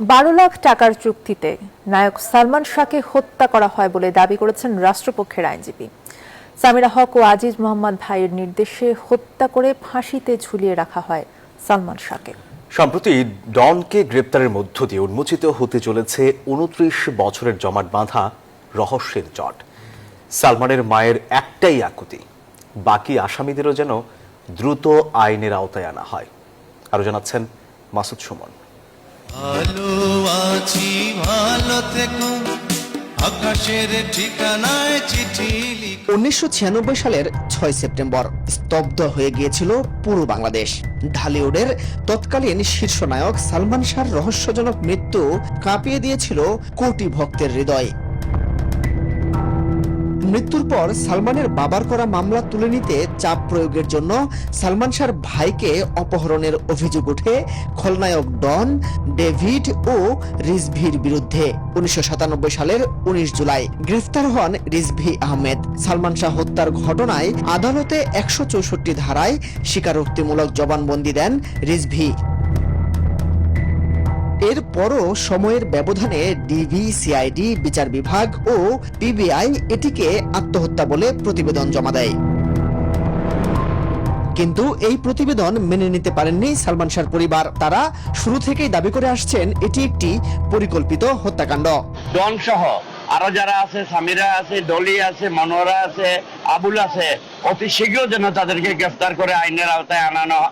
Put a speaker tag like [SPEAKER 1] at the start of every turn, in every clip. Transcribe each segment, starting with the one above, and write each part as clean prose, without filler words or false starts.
[SPEAKER 1] 12 লাখ টাকার চুক্তিতে নায়ক সালমান শাহকে হত্যা করা হয় বলে দাবি করেছেন রাষ্ট্রপক্ষের আইনজীবী। সামিরা হক ও আজিজ মোহাম্মদ ভাইয়ের নির্দেশে হত্যা করে ফাঁসিতে ঝুলিয়ে রাখা হয় সালমান শাহকে।
[SPEAKER 2] সম্প্রতি ডনকে গ্রেপ্তারের মধ্য দিয়ে উন্মোচিত হতে চলেছে 29 বছরের জমাট বাঁধা রহস্যের জট। সালমানের মায়ের একটাই আকুতি, বাকি আসামিদেরও যেন দ্রুত আইনের আওতায় আনা হয়। আরো জানাচ্ছেন মাসুদ সুমন।
[SPEAKER 3] 1996 সালের 6 সেপ্টেম্বর স্তব্ধ হয়ে গিয়েছিল পুরো বাংলাদেশ। ঢালিউডের তৎকালীন শীর্ষ নায়ক সালমান শাহর রহস্যজনক মৃত্যু কাঁপিয়ে দিয়েছিল কোটি ভক্তের হৃদয়। মৃত্যুর পর সালমানের বাবার করা মামলা তুলে নিতে চাপ প্রয়োগের জন্য সালমান শাহর ভাইকে অপহরণের অভিযোগ ওঠে খলনায়ক ডন, ডেভিড ও রিজভির বিরুদ্ধে। 1997 সালের 19 জুলাই গ্রেফতার হন রিজভি আহমেদ। সালমান শাহ হত্যার ঘটনায় আদালতে 164 ধারায় স্বীকারোক্তিমূলক জবানবন্দি দেন রিজভি। এরপরও সময়ের ব্যবধানে ডিবি, সিআইডি, বিচার বিভাগ ও পিবিআই এটিকে আত্মহত্যা বলে প্রতিবেদন জমা দেয়। কিন্তু এই প্রতিবেদন মেনে নিতে পারেননি সালমান শাহর পরিবার। তারা শুরু থেকেই দাবি করে আসছেন এটি একটি পরিকল্পিত হত্যাকাণ্ড।
[SPEAKER 4] ডন সহ আরো যারা আছে, সামিরা আছে, ডলি আছে, মনোয়ারা আছে, আবুল আছে, অতি শীঘ্র যেন তাদেরকে গ্রেফতার করে আইনের আওতায়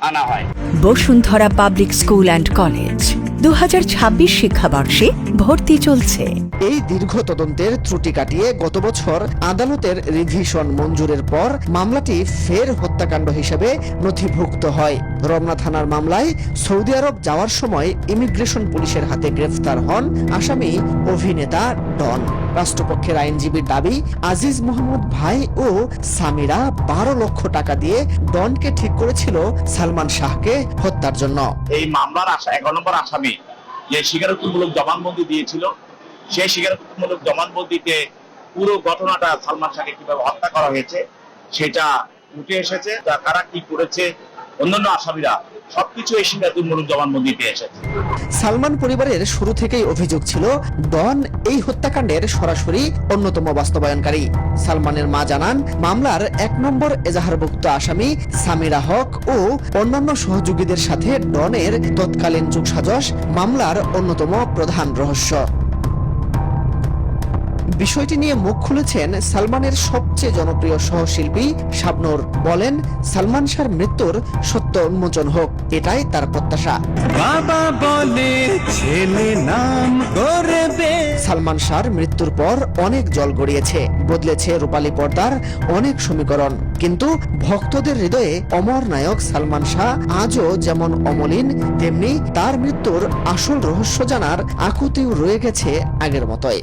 [SPEAKER 4] আনা হয়।
[SPEAKER 5] Bashundhara public school and college 2026 শিক্ষাবর্ষে ভর্তি চলছে।
[SPEAKER 3] এই দীর্ঘ তদন্তের ত্রুটি কাটিয়ে গত বছর আদালতের রিভিশন মঞ্জুরের পর মামলাটি ফের হত্যাকাণ্ড হিসেবে নথিভুক্ত হয়। রমনা থানার মামলায় সৌদি আরব যাওয়ার সময় ইমিগ্রেশন পুলিশের হাতে গ্রেফতার হন আসামি অভিনেতা ডন। রাষ্ট্রপক্ষের আইনজীবীর দাবি, আজিজ মোহাম্মদ ভাই ও সামিরা 12 লক্ষ টাকা দিয়ে ডনকে ঠিক করেছিল সালমান শাহকে হত্যার জন্য।
[SPEAKER 6] এই মামলার 1 নম্বর আসামি যে স্বীকারোক্তিমূলক জবানবন্দি দিয়েছিল, সেই স্বীকারোক্তিমূলক জবানবন্দিতে পুরো ঘটনাটা সালমান শাহকে কিভাবে হত্যা করা হয়েছে সেটা উঠে এসেছে। কারা কি করেছে, অন্যান্য আসামিরা সবকিছু এই স্বীকারোক্তিমূলক জবানবন্দিতে এসেছে।
[SPEAKER 3] সালমান পরিবারের শুরু থেকেই অভিযোগ ছিল ডন এই হত্যাকাণ্ডের সরাসরি অন্যতম বাস্তবায়নকারী। সালমানের মা জানান, মামলার 1 নম্বর এজাহারভুক্ত আসামি সামিরা হক ও অন্যান্য সহযোগীদের সাথে ডনের তৎকালীন যোগসাজশ মামলার অন্যতম প্রধান রহস্য। বিষয়টি নিয়ে মুখ খুলেছেন সালমানের সবচেয়ে জনপ্রিয় সহশিল্পী শাবনূর। বলেন, সালমান শাহর মৃত্যুর সত্য উন্মোচন হোক, এটাই তার প্রত্যাশা।
[SPEAKER 7] বাবা বলে ছেলে নাম করবে।
[SPEAKER 3] সালমান শাহর মৃত্যুর পর অনেক জল গড়িয়েছে, বদলেছে রূপালী পর্দার অনেক সমীকরণ, কিন্তু ভক্তদের হৃদয়ে অমর নায়ক সালমান শাহ আজও যেমন অমলিন, তেমনি তার মৃত্যুর আসল রহস্য জানার আকুতিও রয়ে গেছে আগের মতোই।